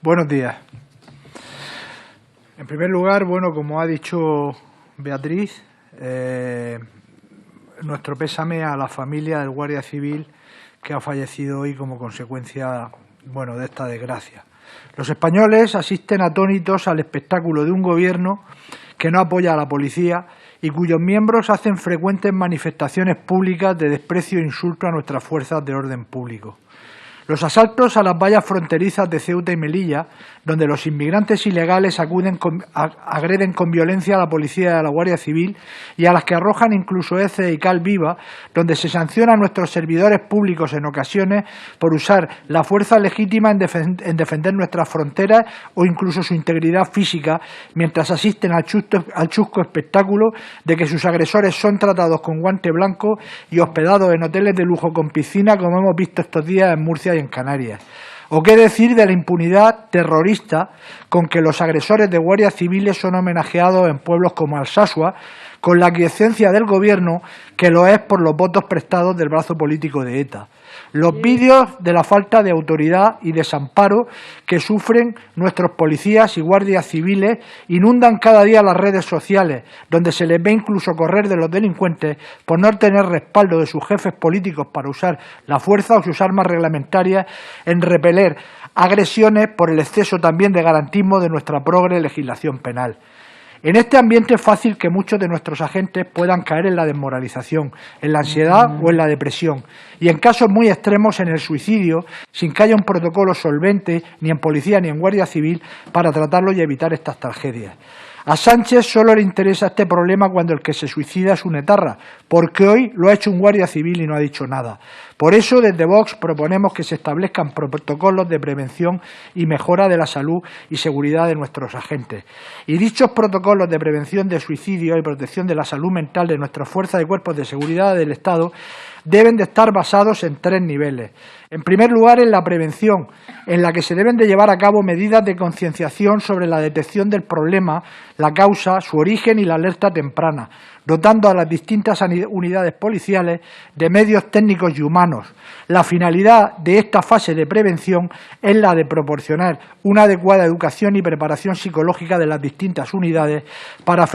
Buenos días. En primer lugar, bueno, como ha dicho Beatriz, nuestro pésame a la familia del guardia civil que ha fallecido hoy como consecuencia, bueno, de esta desgracia. Los españoles asisten atónitos al espectáculo de un gobierno que no apoya a la policía y cuyos miembros hacen frecuentes manifestaciones públicas de desprecio e insulto a nuestras fuerzas de orden público. Los asaltos a las vallas fronterizas de Ceuta y Melilla, donde los inmigrantes ilegales agreden con violencia a la policía y a la Guardia Civil y a las que arrojan incluso heces y cal viva, donde se sanciona a nuestros servidores públicos en ocasiones por usar la fuerza legítima en defender nuestras fronteras o incluso su integridad física, mientras asisten al chusco espectáculo de que sus agresores son tratados con guante blanco y hospedados en hoteles de lujo con piscina, como hemos visto estos días en Murcia y en Canarias. ¿O qué decir de la impunidad terrorista con que los agresores de guardias civiles son homenajeados en pueblos como Alsasua, con la aquiescencia del gobierno que lo es por los votos prestados del brazo político de ETA? Los vídeos de la falta de autoridad y desamparo que sufren nuestros policías y guardias civiles inundan cada día las redes sociales, donde se les ve incluso correr de los delincuentes por no tener respaldo de sus jefes políticos para usar la fuerza o sus armas reglamentarias en repeler agresiones por el exceso también de garantismo de nuestra progre legislación penal. En este ambiente es fácil que muchos de nuestros agentes puedan caer en la desmoralización, en la ansiedad o en la depresión, y en casos muy extremos en el suicidio, sin que haya un protocolo solvente, ni en policía ni en guardia civil, para tratarlo y evitar estas tragedias. A Sánchez solo le interesa este problema cuando el que se suicida es un etarra, porque hoy lo ha hecho un guardia civil y no ha dicho nada. Por eso, desde Vox proponemos que se establezcan protocolos de prevención y mejora de la salud y seguridad de nuestros agentes. Y dichos protocolos de prevención de suicidio y protección de la salud mental de nuestras fuerzas y cuerpos de seguridad del Estado deben de estar basados en 3 niveles. En primer lugar, en la prevención, en la que se deben de llevar a cabo medidas de concienciación sobre la detección del problema, la causa, su origen y la alerta temprana, dotando a las distintas unidades policiales de medios técnicos y humanos. La finalidad de esta fase de prevención es la de proporcionar una adecuada educación y preparación psicológica de las distintas unidades para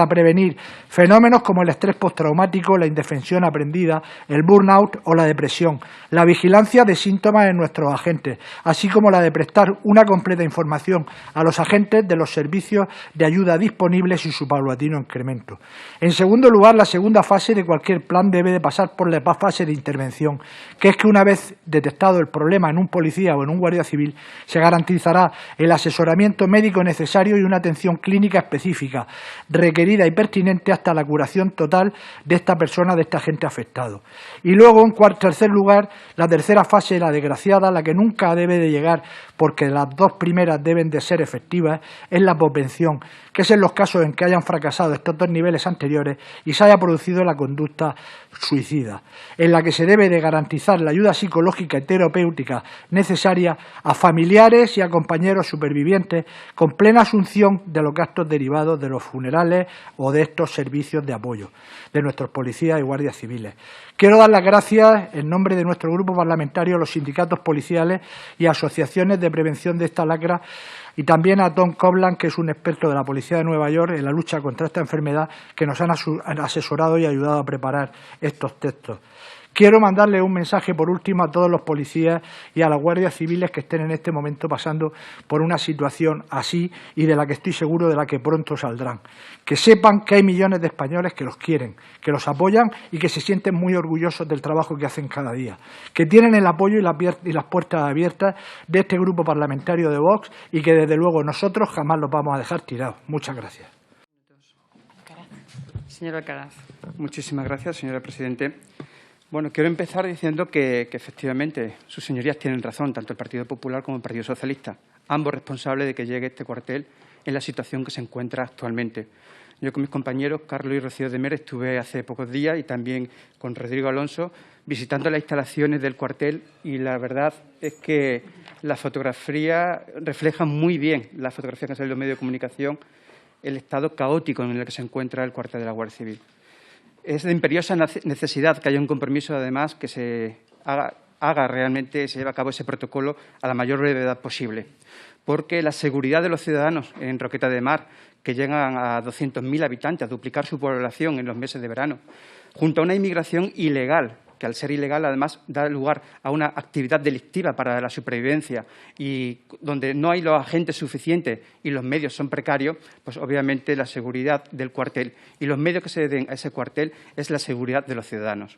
prevenir fenómenos como el estrés postraumático, la indefensión aprendida, el burnout o la depresión, la vigilancia de síntomas en nuestros agentes, así como la de prestar una completa información a los agentes de los servicios de ayuda disponibles y su paulatino incremento. En segundo lugar, la segunda fase de cualquier plan debe de pasar por la fase de intervención, que es que una vez detectado el problema en un policía o en un guardia civil, se garantizará el asesoramiento médico necesario y una atención clínica específica, requerida y pertinente hasta la curación total de esta persona, de este agente afectado. Y luego, en tercer lugar, la tercera fase, la desgraciada, la que nunca debe de llegar, porque las 2 primeras deben de ser efectivas, es la posvención, que es en los casos en que hayan fracasado estos 2 niveles anteriores y se haya producido la conducta suicida, en la que se debe de garantizar la ayuda psicológica y terapéutica necesaria a familiares y a compañeros supervivientes con plena asunción de los gastos derivados de los funerales o de estos servicios de apoyo de nuestros policías y guardias civiles. Quiero dar las gracias en nombre de nuestro grupo parlamentario a los sindicatos policiales y asociaciones de prevención de esta lacra y también a Tom Cobland, que es un experto de la Policía de Nueva York en la lucha contra esta enfermedad, que nos han asesorado y ayudado a preparar estos textos. Quiero mandarle un mensaje, por último, a todos los policías y a las guardias civiles que estén en este momento pasando por una situación así y de la que estoy seguro de la que pronto saldrán. Que sepan que hay millones de españoles que los quieren, que los apoyan y que se sienten muy orgullosos del trabajo que hacen cada día. Que tienen el apoyo y las puertas abiertas de este grupo parlamentario de Vox y que, desde luego, nosotros jamás los vamos a dejar tirados. Muchas gracias. Señor Alcaraz. Muchísimas gracias, señora Presidente. Bueno, quiero empezar diciendo que efectivamente sus señorías tienen razón, tanto el Partido Popular como el Partido Socialista, ambos responsables de que llegue este cuartel en la situación que se encuentra actualmente. Yo con mis compañeros Carlos y Rocío de Mer estuve hace pocos días y también con Rodrigo Alonso visitando las instalaciones del cuartel y la verdad es que la fotografía refleja muy bien, la fotografía que ha salido en los medios de comunicación, el estado caótico en el que se encuentra el cuartel de la Guardia Civil. Es de imperiosa necesidad que haya un compromiso, además, que se haga se lleve a cabo ese protocolo a la mayor brevedad posible. Porque la seguridad de los ciudadanos en Roqueta de Mar, que llegan a 200.000 habitantes, a duplicar su población en los meses de verano, junto a una inmigración ilegal, que al ser ilegal además da lugar a una actividad delictiva para la supervivencia y donde no hay los agentes suficientes y los medios son precarios, pues obviamente la seguridad del cuartel y los medios que se den a ese cuartel es la seguridad de los ciudadanos.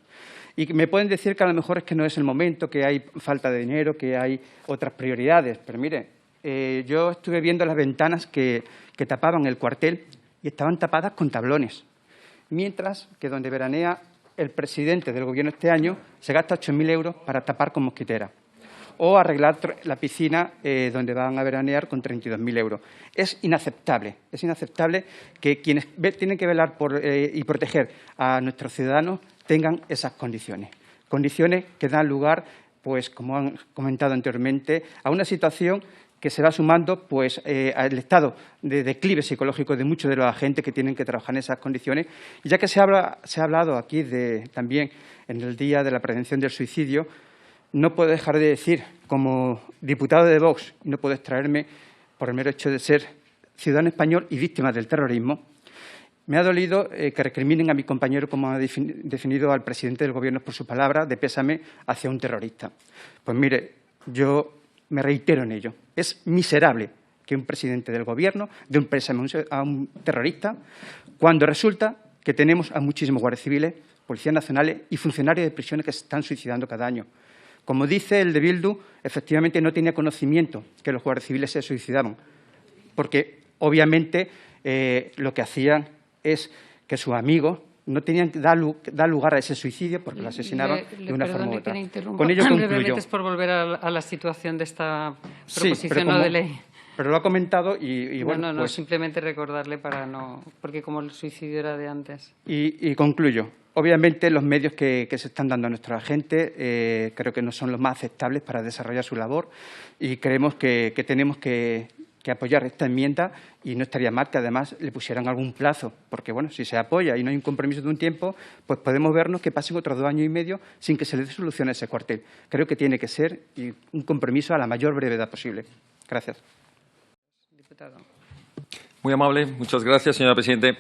Y me pueden decir que a lo mejor es que no es el momento, que hay falta de dinero, que hay otras prioridades, pero mire, yo estuve viendo las ventanas que tapaban el cuartel y estaban tapadas con tablones, mientras que donde veranea el presidente del Gobierno este año se gasta 8.000 euros para tapar con mosquitera o arreglar la piscina donde van a veranear con 32.000 euros. Es inaceptable que quienes tienen que velar y proteger a nuestros ciudadanos tengan esas condiciones. Condiciones que dan lugar, pues, como han comentado anteriormente, a una situación que se va sumando pues, al estado de declive psicológico de muchos de los agentes que tienen que trabajar en esas condiciones. Y ya que se ha hablado aquí también en el Día de la Prevención del Suicidio, no puedo dejar de decir, como diputado de Vox, no puedo extraerme por el mero hecho de ser ciudadano español y víctima del terrorismo, me ha dolido que recriminen a mi compañero, como ha definido al presidente del Gobierno por su palabra, de pésame hacia un terrorista. Pues mire, yo me reitero en ello. Es miserable que un presidente del Gobierno dé un pésame a un terrorista cuando resulta que tenemos a muchísimos guardias civiles, policías nacionales y funcionarios de prisiones que se están suicidando cada año. Como dice el de Bildu, efectivamente no tenía conocimiento que los guardias civiles se suicidaban, porque obviamente lo que hacían es que sus amigos no tenían que dar lugar a ese suicidio porque lo asesinaban de una forma u otra. Con ello concluyo. Es por volver a la situación de esta proposición no de ley. Pero lo ha comentado y bueno, No, pues, simplemente recordarle para no... Porque como el suicidio era de antes. Y concluyo. Obviamente los medios que se están dando a nuestros agentes creo que no son los más aceptables para desarrollar su labor y creemos que tenemos que apoyar esta enmienda y no estaría mal que además le pusieran algún plazo, porque bueno, si se apoya y no hay un compromiso de un tiempo, pues podemos vernos que pasen otros 2 años y medio sin que se le dé solución a ese cuartel. Creo que tiene que ser un compromiso a la mayor brevedad posible. Gracias. Diputado. Muy amable. Muchas gracias, señora Presidente.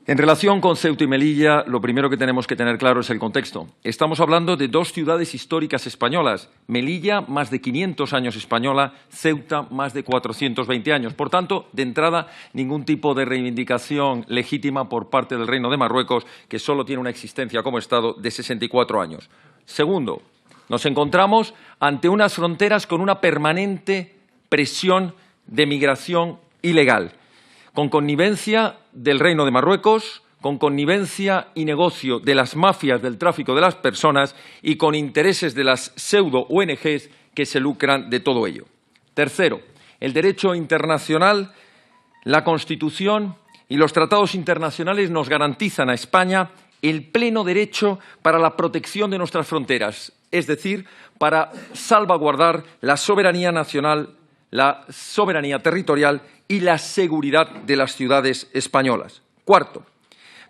En relación con Ceuta y Melilla, lo primero que tenemos que tener claro es el contexto. Estamos hablando de 2 ciudades históricas españolas. Melilla, más de 500 años española, Ceuta, más de 420 años. Por tanto, de entrada, ningún tipo de reivindicación legítima por parte del Reino de Marruecos, que solo tiene una existencia como Estado de 64 años. Segundo, nos encontramos ante unas fronteras con una permanente presión de migración ilegal, con connivencia del Reino de Marruecos, con connivencia y negocio de las mafias del tráfico de las personas y con intereses de las pseudo-ONGs que se lucran de todo ello. Tercero, el derecho internacional, la Constitución y los tratados internacionales nos garantizan a España el pleno derecho para la protección de nuestras fronteras, es decir, para salvaguardar la soberanía nacional, la soberanía territorial y la seguridad de las ciudades españolas. Cuarto,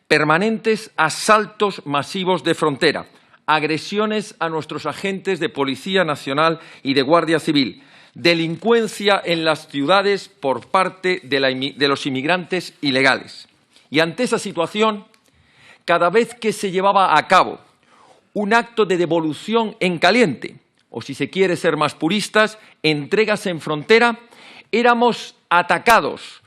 permanentes asaltos masivos de frontera, agresiones a nuestros agentes de Policía Nacional y de Guardia Civil, delincuencia en las ciudades por parte de los inmigrantes ilegales. Y ante esa situación, cada vez que se llevaba a cabo un acto de devolución en caliente, o si se quiere ser más puristas, entregas en frontera, éramos atacados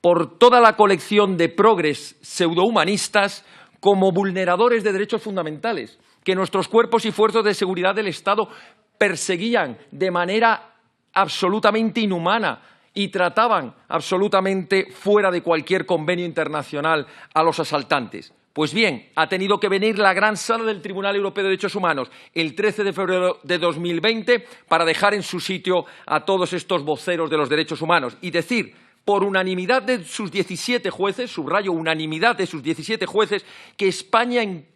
por toda la colección de progres pseudohumanistas como vulneradores de derechos fundamentales, que nuestros cuerpos y fuerzas de seguridad del Estado perseguían de manera absolutamente inhumana y trataban absolutamente fuera de cualquier convenio internacional a los asaltantes. Pues bien, ha tenido que venir la gran sala del Tribunal Europeo de Derechos Humanos el 13 de febrero de 2020 para dejar en su sitio a todos estos voceros de los derechos humanos y decir, por unanimidad de sus 17 jueces, subrayo unanimidad de sus 17 jueces, que España en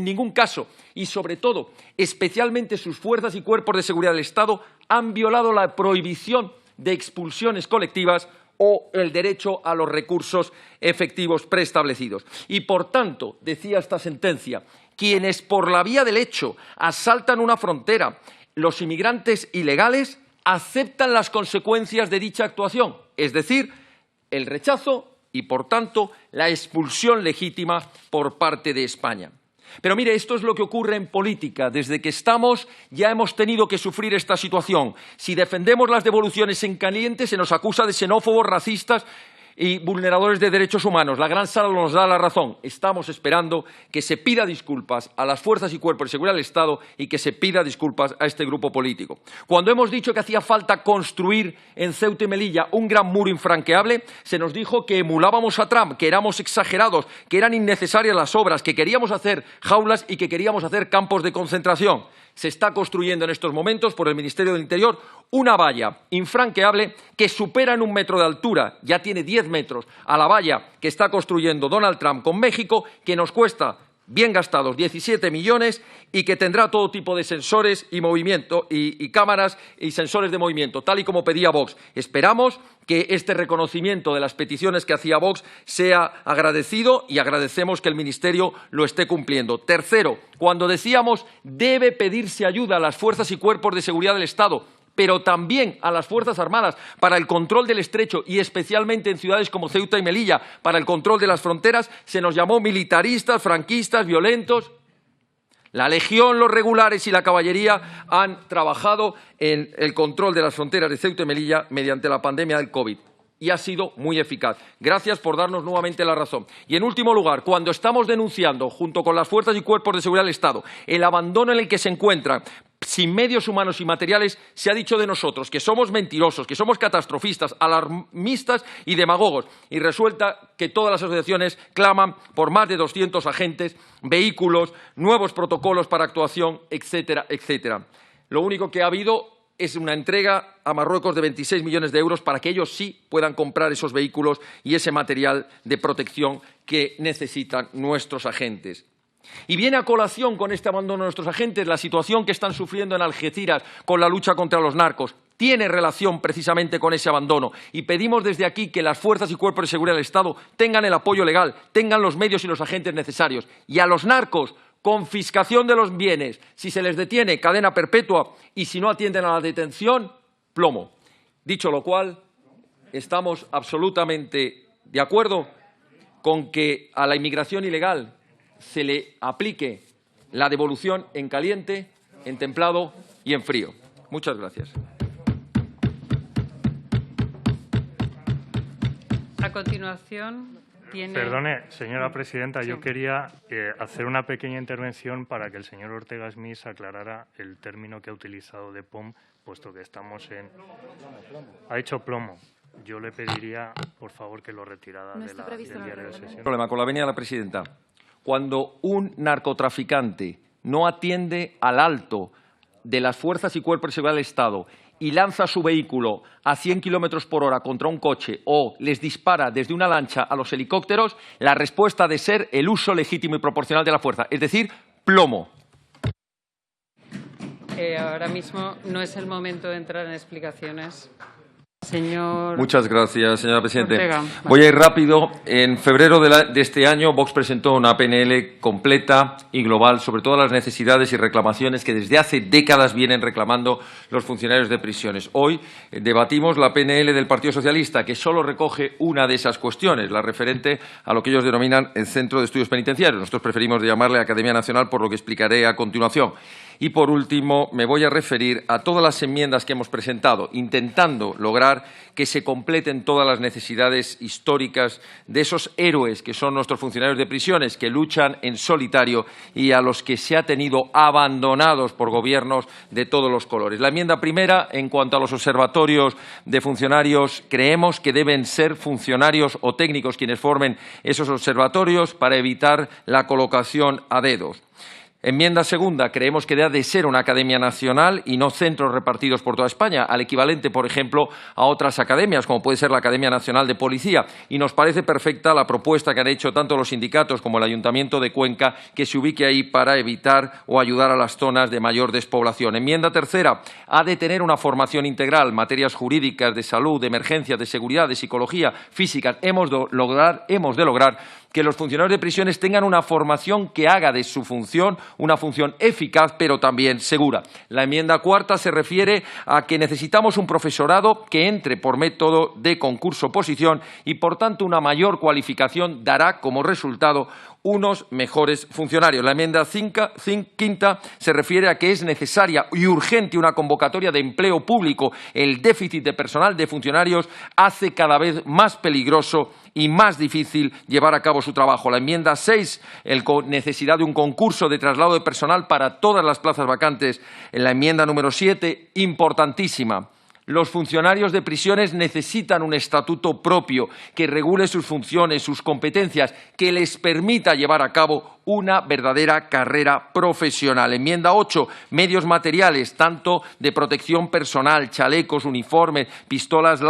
ningún caso, y sobre todo, especialmente sus fuerzas y cuerpos de seguridad del Estado, han violado la prohibición de expulsiones colectivas o el derecho a los recursos efectivos preestablecidos. Y, por tanto, decía esta sentencia, quienes por la vía del hecho asaltan una frontera, los inmigrantes ilegales aceptan las consecuencias de dicha actuación, es decir, el rechazo y, por tanto, la expulsión legítima por parte de España. Pero mire, esto es lo que ocurre en política. Desde que estamos ya hemos tenido que sufrir esta situación. Si defendemos las devoluciones en caliente se nos acusa de xenófobos, racistas y vulneradores de derechos humanos. La Gran Sala nos da la razón. Estamos esperando que se pida disculpas a las fuerzas y cuerpos de seguridad del Estado y que se pida disculpas a este grupo político. Cuando hemos dicho que hacía falta construir en Ceuta y Melilla un gran muro infranqueable, se nos dijo que emulábamos a Trump, que éramos exagerados, que eran innecesarias las obras, que queríamos hacer jaulas y que queríamos hacer campos de concentración. Se está construyendo en estos momentos por el Ministerio del Interior una valla infranqueable que supera en 1 metro de altura, ya tiene 10 metros, a la valla que está construyendo Donald Trump con México, que nos cuesta, bien gastados, 17 millones y que tendrá todo tipo de sensores y movimiento y cámaras y sensores de movimiento, tal y como pedía Vox. Esperamos que este reconocimiento de las peticiones que hacía Vox sea agradecido y agradecemos que el Ministerio lo esté cumpliendo. Tercero, cuando decíamos debe pedirse ayuda a las fuerzas y cuerpos de seguridad del Estado, pero también a las Fuerzas Armadas para el control del estrecho y especialmente en ciudades como Ceuta y Melilla para el control de las fronteras, se nos llamó militaristas, franquistas, violentos. La Legión, los regulares y la caballería han trabajado en el control de las fronteras de Ceuta y Melilla mediante la pandemia del COVID. Y ha sido muy eficaz. Gracias por darnos nuevamente la razón. Y, en último lugar, cuando estamos denunciando, junto con las fuerzas y cuerpos de seguridad del Estado, el abandono en el que se encuentran, sin medios humanos y materiales, se ha dicho de nosotros que somos mentirosos, que somos catastrofistas, alarmistas y demagogos. Y resulta que todas las asociaciones claman por más de 200 agentes, vehículos, nuevos protocolos para actuación, etcétera, etcétera. Lo único que ha habido es una entrega a Marruecos de 26 millones de euros para que ellos sí puedan comprar esos vehículos y ese material de protección que necesitan nuestros agentes. Y viene a colación con este abandono de nuestros agentes la situación que están sufriendo en Algeciras con la lucha contra los narcos. Tiene relación precisamente con ese abandono y pedimos desde aquí que las fuerzas y cuerpos de seguridad del Estado tengan el apoyo legal, tengan los medios y los agentes necesarios. Y a los narcos, confiscación de los bienes, si se les detiene, cadena perpetua y si no atienden a la detención, plomo. Dicho lo cual, estamos absolutamente de acuerdo con que a la inmigración ilegal se le aplique la devolución en caliente, en templado y en frío. Muchas gracias. A continuación, tiene... Perdone, señora presidenta, sí. Yo quería hacer una pequeña intervención para que el señor Ortega Smith aclarara el término que ha utilizado de POM, puesto que estamos en... Ha dicho plomo. Yo le pediría, por favor, que lo retirara del diario de sesión. Problema con la venia de la presidenta. Cuando un narcotraficante no atiende al alto de las fuerzas y cuerpos de seguridad del Estado y lanza su vehículo a 100 kilómetros por hora contra un coche o les dispara desde una lancha a los helicópteros, la respuesta ha de ser el uso legítimo y proporcional de la fuerza, es decir, plomo. Ahora mismo no es el momento de entrar en explicaciones. Señor... Muchas gracias, señora presidenta. Ortega. Voy a ir rápido. En febrero de este año, Vox presentó una PNL completa y global sobre todas las necesidades y reclamaciones que desde hace décadas vienen reclamando los funcionarios de prisiones. Hoy debatimos la PNL del Partido Socialista, que solo recoge una de esas cuestiones, la referente a lo que ellos denominan el Centro de Estudios Penitenciarios. Nosotros preferimos llamarle Academia Nacional, por lo que explicaré a continuación. Y, por último, me voy a referir a todas las enmiendas que hemos presentado, intentando lograr que se completen todas las necesidades históricas de esos héroes que son nuestros funcionarios de prisiones, que luchan en solitario y a los que se ha tenido abandonados por gobiernos de todos los colores. La enmienda primera, en cuanto a los observatorios de funcionarios, creemos que deben ser funcionarios o técnicos quienes formen esos observatorios para evitar la colocación a dedos. Enmienda segunda, creemos que debe de ser una academia nacional y no centros repartidos por toda España, al equivalente, por ejemplo, a otras academias, como puede ser la Academia Nacional de Policía. Y nos parece perfecta la propuesta que han hecho tanto los sindicatos como el Ayuntamiento de Cuenca, que se ubique ahí para evitar o ayudar a las zonas de mayor despoblación. Enmienda tercera, ha de tener una formación integral, materias jurídicas, de salud, de emergencias, de seguridad, de psicología, físicas. Hemos de lograr que los funcionarios de prisiones tengan una formación que haga de su función una función eficaz, pero también segura. La enmienda cuarta se refiere a que necesitamos un profesorado que entre por método de concurso-oposición y, por tanto, una mayor cualificación dará como resultado unos mejores funcionarios. La enmienda quinta se refiere a que es necesaria y urgente una convocatoria de empleo público. El déficit de personal de funcionarios hace cada vez más peligroso y más difícil llevar a cabo su trabajo. La enmienda 6, necesidad de un concurso de traslado de personal para todas las plazas vacantes. En la enmienda número 7, importantísima. Los funcionarios de prisiones necesitan un estatuto propio que regule sus funciones, sus competencias, que les permita llevar a cabo una verdadera carrera profesional. Enmienda 8, medios materiales, tanto de protección personal, chalecos, uniformes, pistolas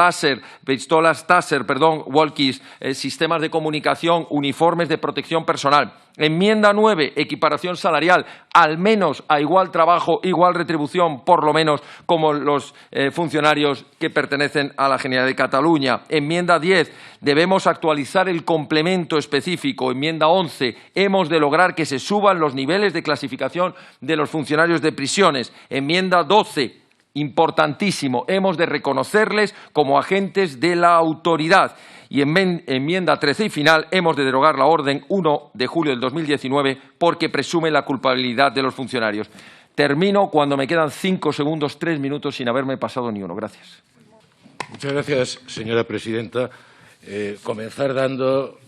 taser, walkies, sistemas de comunicación, uniformes de protección personal. Enmienda 9, equiparación salarial, al menos a igual trabajo, igual retribución, por lo menos como los funcionarios que pertenecen a la Generalidad de Cataluña. Enmienda 10, debemos actualizar el complemento específico. Enmienda 11, hemos de lograr que se suban los niveles de clasificación de los funcionarios de prisiones. Enmienda 12, importantísimo, hemos de reconocerles como agentes de la autoridad. Y en enmienda 13 y final, hemos de derogar la orden 1 de julio del 2019 porque presume la culpabilidad de los funcionarios. Termino cuando me quedan 5 segundos, 3 minutos sin haberme pasado ni uno. Gracias. Muchas gracias, señora presidenta. Comenzar dando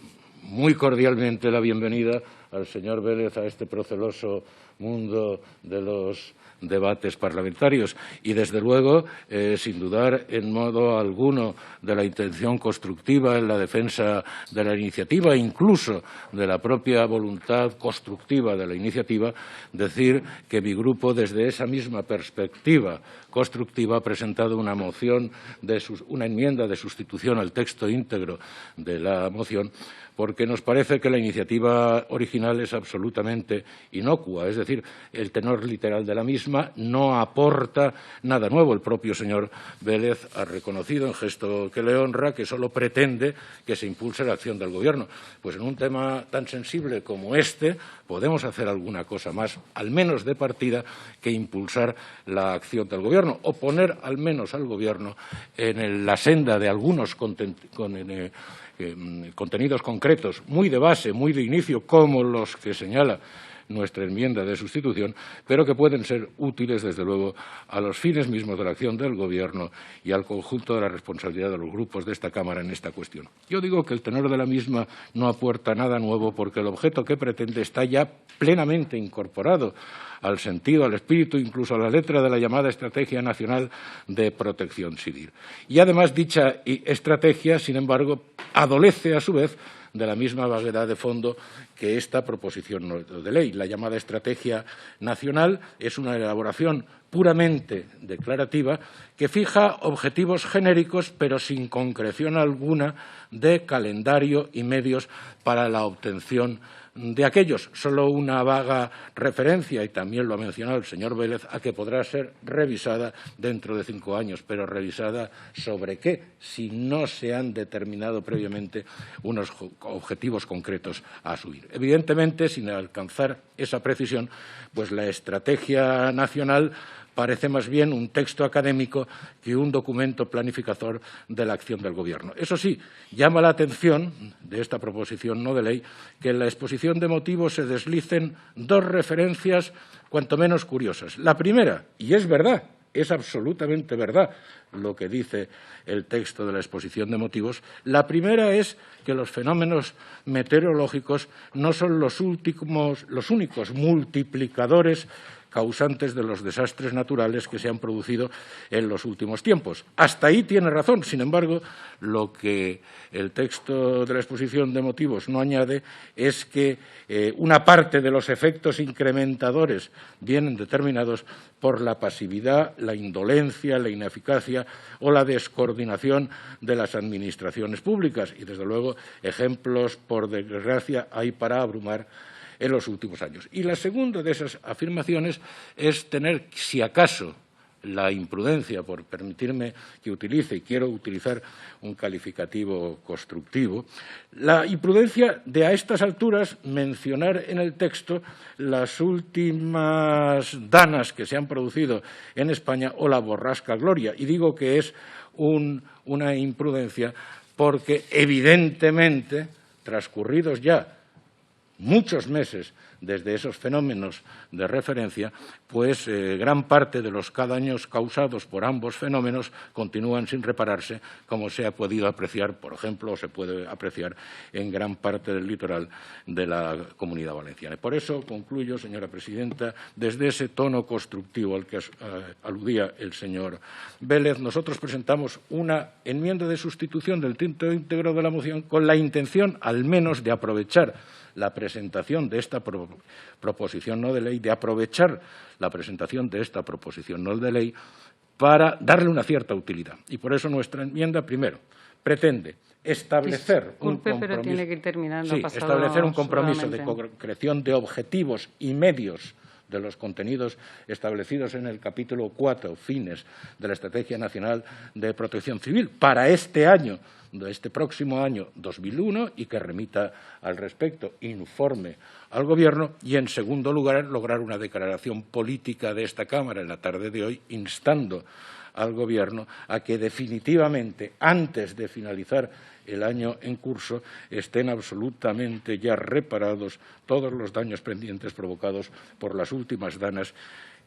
muy cordialmente la bienvenida al señor Vélez a este proceloso mundo de los debates parlamentarios y, desde luego, sin dudar en modo alguno de la intención constructiva en la defensa de la iniciativa, incluso de la propia voluntad constructiva de la iniciativa, decir que mi grupo, desde esa misma perspectiva constructiva, ha presentado una una enmienda de sustitución al texto íntegro de la moción, porque nos parece que la iniciativa original es absolutamente inocua, es decir, el tenor literal de la misma no aporta nada nuevo. El propio señor Vélez ha reconocido, en gesto que le honra, que solo pretende que se impulse la acción del Gobierno. Pues en un tema tan sensible como este podemos hacer alguna cosa más, al menos de partida, que impulsar la acción del Gobierno o poner al menos al Gobierno en la senda de algunos contenidos concretos, muy de base, muy de inicio, como los que señala nuestra enmienda de sustitución, pero que pueden ser útiles, desde luego, a los fines mismos de la acción del Gobierno y al conjunto de la responsabilidad de los grupos de esta Cámara en esta cuestión. Yo digo que el tenor de la misma no aporta nada nuevo porque el objeto que pretende está ya plenamente incorporado al sentido, al espíritu, incluso a la letra de la llamada Estrategia Nacional de Protección Civil. Y además dicha estrategia, sin embargo, adolece a su vez de la misma vaguedad de fondo que esta proposición de ley. La llamada Estrategia Nacional es una elaboración puramente declarativa que fija objetivos genéricos, pero sin concreción alguna de calendario y medios para la obtención de aquellos. Solo una vaga referencia, y también lo ha mencionado el señor Vélez, a que podrá ser revisada dentro de 5 años. Pero ¿revisada sobre qué? Si no se han determinado previamente unos objetivos concretos a asumir. Evidentemente, sin alcanzar esa precisión, pues la estrategia nacional parece más bien un texto académico que un documento planificador de la acción del Gobierno. Eso sí, llama la atención de esta proposición no de ley que en la exposición de motivos se deslicen 2 referencias cuanto menos curiosas. La primera, y es verdad, es absolutamente verdad lo que dice el texto de la exposición de motivos, la primera es que los fenómenos meteorológicos no son los únicos multiplicadores causantes de los desastres naturales que se han producido en los últimos tiempos. Hasta ahí tiene razón. Sin embargo, lo que el texto de la exposición de motivos no añade es que una parte de los efectos incrementadores vienen determinados por la pasividad, la indolencia, la ineficacia o la descoordinación de las administraciones públicas. Y, desde luego, ejemplos, por desgracia, hay para abrumar en los últimos años. Y la segunda de esas afirmaciones es tener, si acaso, la imprudencia, por permitirme que utilice, y quiero utilizar un calificativo constructivo, la imprudencia de a estas alturas mencionar en el texto las últimas danas que se han producido en España o la borrasca Gloria. Y digo que es una imprudencia porque, evidentemente, transcurridos ya muchos meses desde esos fenómenos de referencia, pues gran parte de los daños causados por ambos fenómenos continúan sin repararse, como se ha podido apreciar, por ejemplo, o se puede apreciar en gran parte del litoral de la Comunidad Valenciana. Por eso concluyo, señora presidenta, desde ese tono constructivo al que aludía el señor Vélez, nosotros presentamos una enmienda de sustitución del texto íntegro de la moción con la intención, al menos, de aprovechar la presentación de esta proposición no de ley, de aprovechar la presentación de esta proposición no de ley para darle una cierta utilidad. Y por eso nuestra enmienda, primero, pretende establecer un compromiso, pero tiene que ir terminando, establecer un compromiso de concreción de objetivos y medios de los contenidos establecidos en el capítulo 4, fines de la Estrategia Nacional de Protección Civil, para este año, de este próximo año 2001, y que remita al respecto informe al Gobierno, y, en segundo lugar, lograr una declaración política de esta Cámara en la tarde de hoy, instando al Gobierno a que definitivamente, antes de finalizar el año en curso, estén absolutamente ya reparados todos los daños pendientes provocados por las últimas danas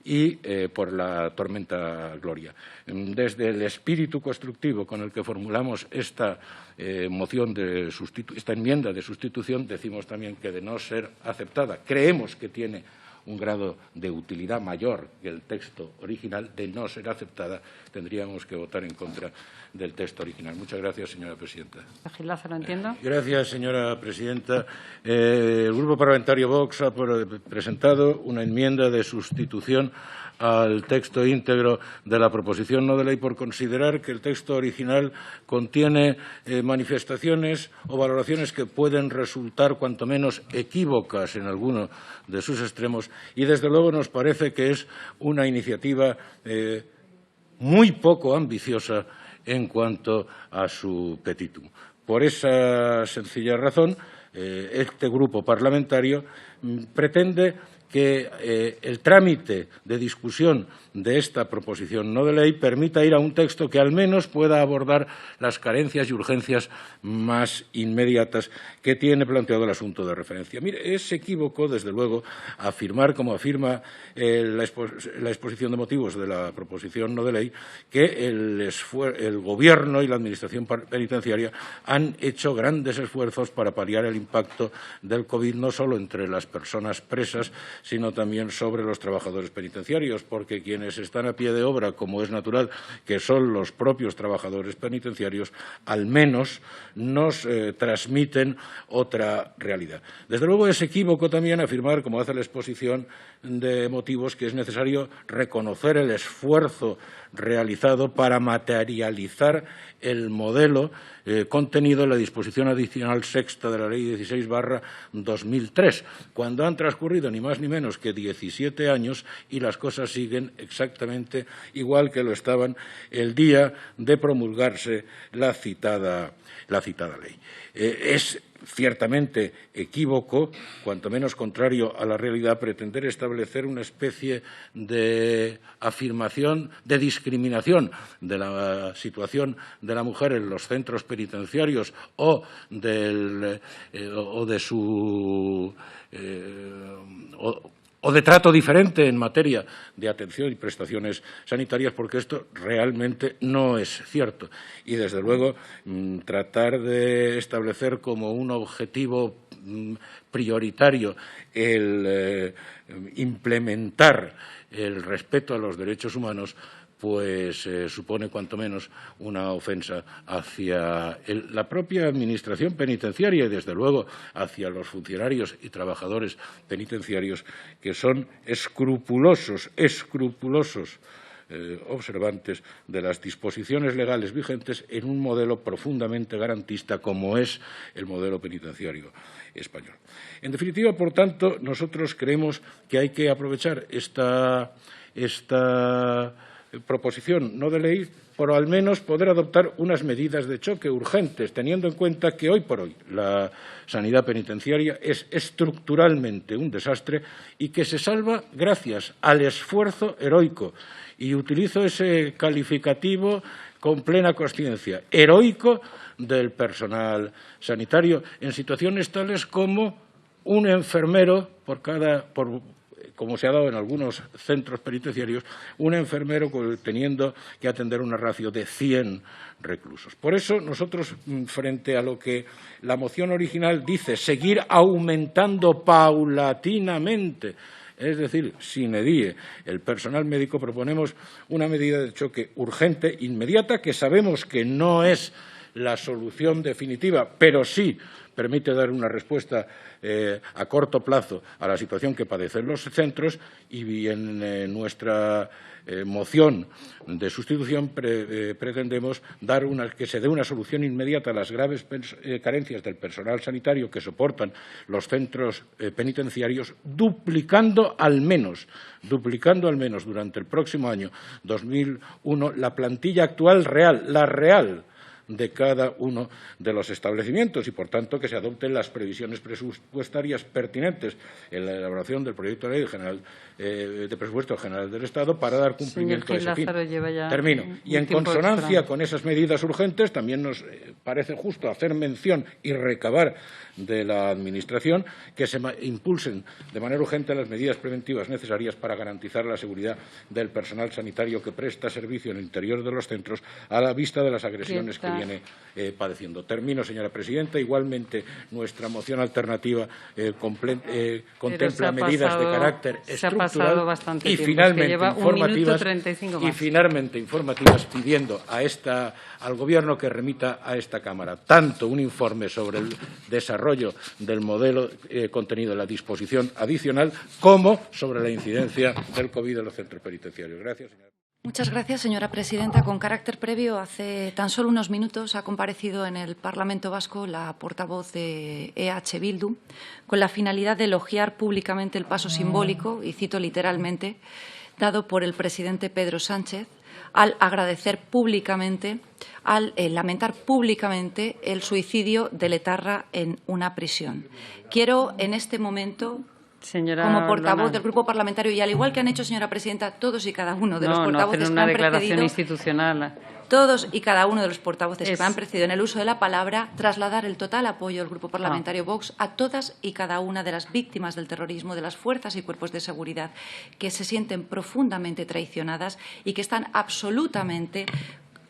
y por la tormenta Gloria. Desde el espíritu constructivo con el que formulamos esta esta enmienda de sustitución, decimos también que, de no ser aceptada, creemos que tiene un grado de utilidad mayor que el texto original. De no ser aceptada, tendríamos que votar en contra del texto original. Muchas gracias, señora presidenta. Gil Lázaro, entiendo. Gracias, señora presidenta. El Grupo Parlamentario Vox ha presentado una enmienda de sustitución al texto íntegro de la proposición no de ley por considerar que el texto original contiene manifestaciones o valoraciones que pueden resultar cuanto menos equívocas en alguno de sus extremos, y desde luego nos parece que es una iniciativa muy poco ambiciosa en cuanto a su petitum. Por esa sencilla razón, este grupo parlamentario pretende que el trámite de discusión de esta proposición no de ley permita ir a un texto que al menos pueda abordar las carencias y urgencias más inmediatas que tiene planteado el asunto de referencia. Mire, es equívoco, desde luego, afirmar, como afirma la exposición de motivos de la proposición no de ley, que el Gobierno y la Administración penitenciaria han hecho grandes esfuerzos para paliar el impacto del COVID, no solo entre las personas presas, sino también sobre los trabajadores penitenciarios, porque quienes están a pie de obra, como es natural, que son los propios trabajadores penitenciarios, al menos nos transmiten otra realidad. Desde luego, es equívoco también afirmar, como hace la exposición de motivos, que es necesario reconocer el esfuerzo realizado para materializar el modelo contenido en la disposición adicional sexta de la Ley 16/2003, cuando han transcurrido ni más ni menos que 17 años y las cosas siguen exactamente igual que lo estaban el día de promulgarse la citada ley. Es ciertamente equívoco, cuanto menos contrario a la realidad, pretender establecer una especie de afirmación de discriminación de la situación de la mujer en los centros penitenciarios o de trato diferente en materia de atención y prestaciones sanitarias, porque esto realmente no es cierto. Y, desde luego, tratar de establecer como un objetivo prioritario el implementar el respeto a los derechos humanos, pues supone cuanto menos una ofensa hacia la propia Administración penitenciaria y, desde luego, hacia los funcionarios y trabajadores penitenciarios, que son escrupulosos observantes de las disposiciones legales vigentes en un modelo profundamente garantista como es el modelo penitenciario español. En definitiva, por tanto, nosotros creemos que hay que aprovechar esta proposición no de ley por al menos poder adoptar unas medidas de choque urgentes, teniendo en cuenta que hoy por hoy la sanidad penitenciaria es estructuralmente un desastre y que se salva gracias al esfuerzo heroico. Y utilizo ese calificativo con plena consciencia, heroico, del personal sanitario en situaciones tales como un enfermero como se ha dado en algunos centros penitenciarios, un enfermero teniendo que atender una ratio de 100 reclusos. Por eso nosotros, frente a lo que la moción original dice, seguir aumentando paulatinamente, es decir, sine die, el personal médico, proponemos una medida de choque urgente, inmediata, que sabemos que no es la solución definitiva, pero sí permite dar una respuesta a corto plazo a la situación que padecen los centros, y en nuestra moción de sustitución pretendemos que se dé una solución inmediata a las graves carencias del personal sanitario que soportan los centros penitenciarios, duplicando al menos durante el próximo año 2001 la plantilla actual real de cada uno de los establecimientos y, por tanto, que se adopten las previsiones presupuestarias pertinentes en la elaboración del proyecto de ley general de presupuesto general del Estado para dar cumplimiento a ese fin. Termino. Y en consonancia con esas medidas urgentes, también nos parece justo hacer mención y recabar de la Administración que se impulsen de manera urgente las medidas preventivas necesarias para garantizar la seguridad del personal sanitario que presta servicio en el interior de los centros a la vista de las agresiones que viene padeciendo. Termino, señora presidenta. Igualmente, nuestra moción alternativa contempla medidas de carácter estructural y finalmente informativas, pidiendo al Gobierno que remita a esta Cámara tanto un informe sobre el desarrollo del modelo contenido en la disposición adicional como sobre la incidencia del COVID en los centros penitenciarios. Gracias, señora. Muchas gracias, señora presidenta. Con carácter previo, hace tan solo unos minutos ha comparecido en el Parlamento Vasco la portavoz de EH Bildu con la finalidad de elogiar públicamente el paso simbólico, y cito literalmente, dado por el presidente Pedro Sánchez al agradecer públicamente, al lamentar públicamente el suicidio de Letarra en una prisión. Quiero en este momento, como portavoz del Grupo Parlamentario, y al igual que han hecho, señora presidenta, todos y cada uno de los portavoces que han precedido, institucional. Todos y cada uno de los portavoces que me han precedido en el uso de la palabra, trasladar el total apoyo del Grupo Parlamentario Vox a todas y cada una de las víctimas del terrorismo, de las fuerzas y cuerpos de seguridad que se sienten profundamente traicionadas y que están absolutamente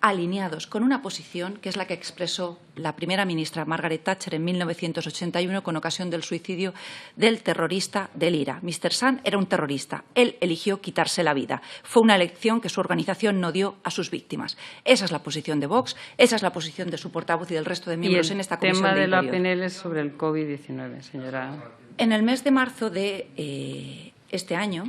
alineados con una posición que es la que expresó la primera ministra Margaret Thatcher en 1981 con ocasión del suicidio del terrorista del IRA. Mr. Sun era un terrorista. Él eligió quitarse la vida. Fue una elección que su organización no dio a sus víctimas. Esa es la posición de Vox, esa es la posición de su portavoz y del resto de miembros en esta comisión de Interior. El tema de la PNL sobre el COVID-19, señora. En el mes de marzo de este año,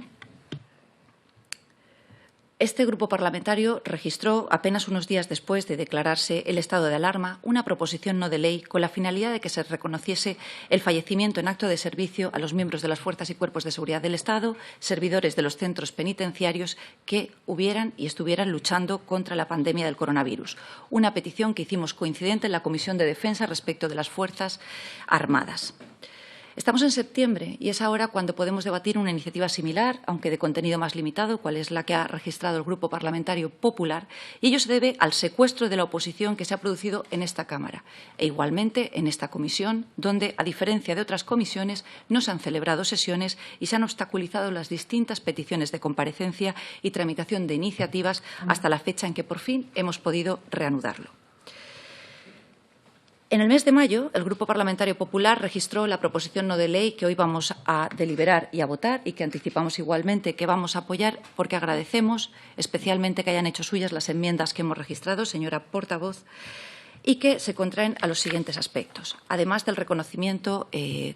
este grupo parlamentario registró, apenas unos días después de declararse el estado de alarma, una proposición no de ley con la finalidad de que se reconociese el fallecimiento en acto de servicio a los miembros de las fuerzas y cuerpos de seguridad del Estado, servidores de los centros penitenciarios que hubieran y estuvieran luchando contra la pandemia del coronavirus. Una petición que hicimos coincidente en la Comisión de Defensa respecto de las Fuerzas Armadas. Estamos en septiembre y es ahora cuando podemos debatir una iniciativa similar, aunque de contenido más limitado, cual es la que ha registrado el Grupo Parlamentario Popular, y ello se debe al secuestro de la oposición que se ha producido en esta Cámara e igualmente en esta comisión, donde, a diferencia de otras comisiones, no se han celebrado sesiones y se han obstaculizado las distintas peticiones de comparecencia y tramitación de iniciativas hasta la fecha en que por fin hemos podido reanudarlo. En el mes de mayo, el Grupo Parlamentario Popular registró la proposición no de ley que hoy vamos a deliberar y a votar y que anticipamos igualmente que vamos a apoyar porque agradecemos especialmente que hayan hecho suyas las enmiendas que hemos registrado, señora portavoz, y que se contraen a los siguientes aspectos. Además del reconocimiento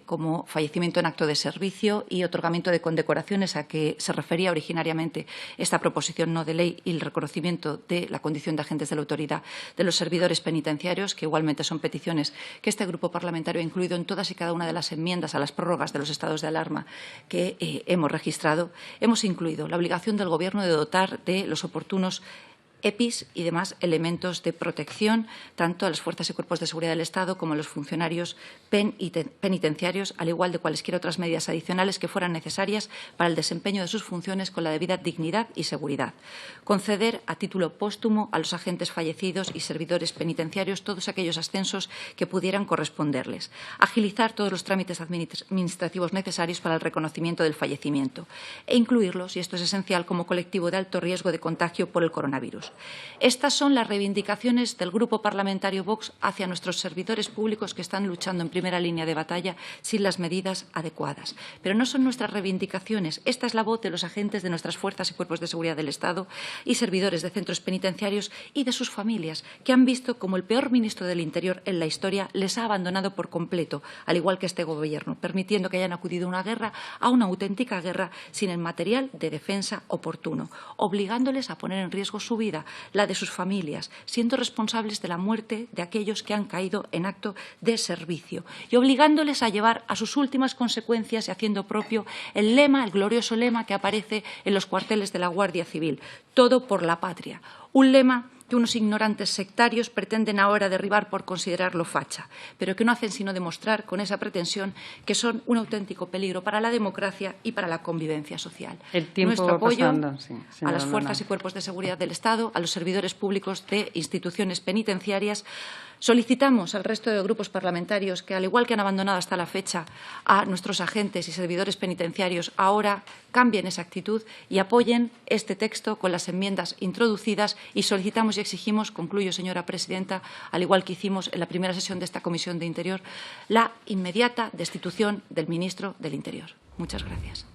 como fallecimiento en acto de servicio y otorgamiento de condecoraciones a que se refería originariamente esta proposición no de ley y el reconocimiento de la condición de agentes de la autoridad de los servidores penitenciarios, que igualmente son peticiones que este grupo parlamentario ha incluido en todas y cada una de las enmiendas a las prórrogas de los estados de alarma que hemos registrado, hemos incluido la obligación del Gobierno de dotar de los oportunos EPIs y demás elementos de protección tanto a las fuerzas y cuerpos de seguridad del Estado como a los funcionarios penitenciarios, al igual de cualesquiera otras medidas adicionales que fueran necesarias para el desempeño de sus funciones con la debida dignidad y seguridad. Conceder a título póstumo a los agentes fallecidos y servidores penitenciarios todos aquellos ascensos que pudieran corresponderles. Agilizar todos los trámites administrativos necesarios para el reconocimiento del fallecimiento e incluirlos, y esto es esencial, como colectivo de alto riesgo de contagio por el coronavirus. Estas son las reivindicaciones del Grupo Parlamentario Vox hacia nuestros servidores públicos que están luchando en primera línea de batalla sin las medidas adecuadas. Pero no son nuestras reivindicaciones. Esta es la voz de los agentes de nuestras fuerzas y cuerpos de seguridad del Estado y servidores de centros penitenciarios y de sus familias, que han visto como el peor ministro del Interior en la historia les ha abandonado por completo, al igual que este Gobierno, permitiendo que hayan acudido a una guerra, a una auténtica guerra, sin el material de defensa oportuno, obligándoles a poner en riesgo su vida, la de sus familias, siendo responsables de la muerte de aquellos que han caído en acto de servicio y obligándoles a llevar a sus últimas consecuencias y haciendo propio el lema, el glorioso lema que aparece en los cuarteles de la Guardia Civil: todo por la patria. Un lema que unos ignorantes sectarios pretenden ahora derribar por considerarlo facha, pero que no hacen sino demostrar con esa pretensión que son un auténtico peligro para la democracia y para la convivencia social. El tiempo Nuestro apoyo pasando, sí, a las fuerzas y cuerpos de seguridad del Estado, a los servidores públicos de instituciones penitenciarias. Solicitamos al resto de grupos parlamentarios que, al igual que han abandonado hasta la fecha a nuestros agentes y servidores penitenciarios, ahora cambien esa actitud y apoyen este texto con las enmiendas introducidas, y solicitamos y exigimos, concluyo, señora presidenta, al igual que hicimos en la primera sesión de esta Comisión de Interior, la inmediata destitución del ministro del Interior. Muchas gracias.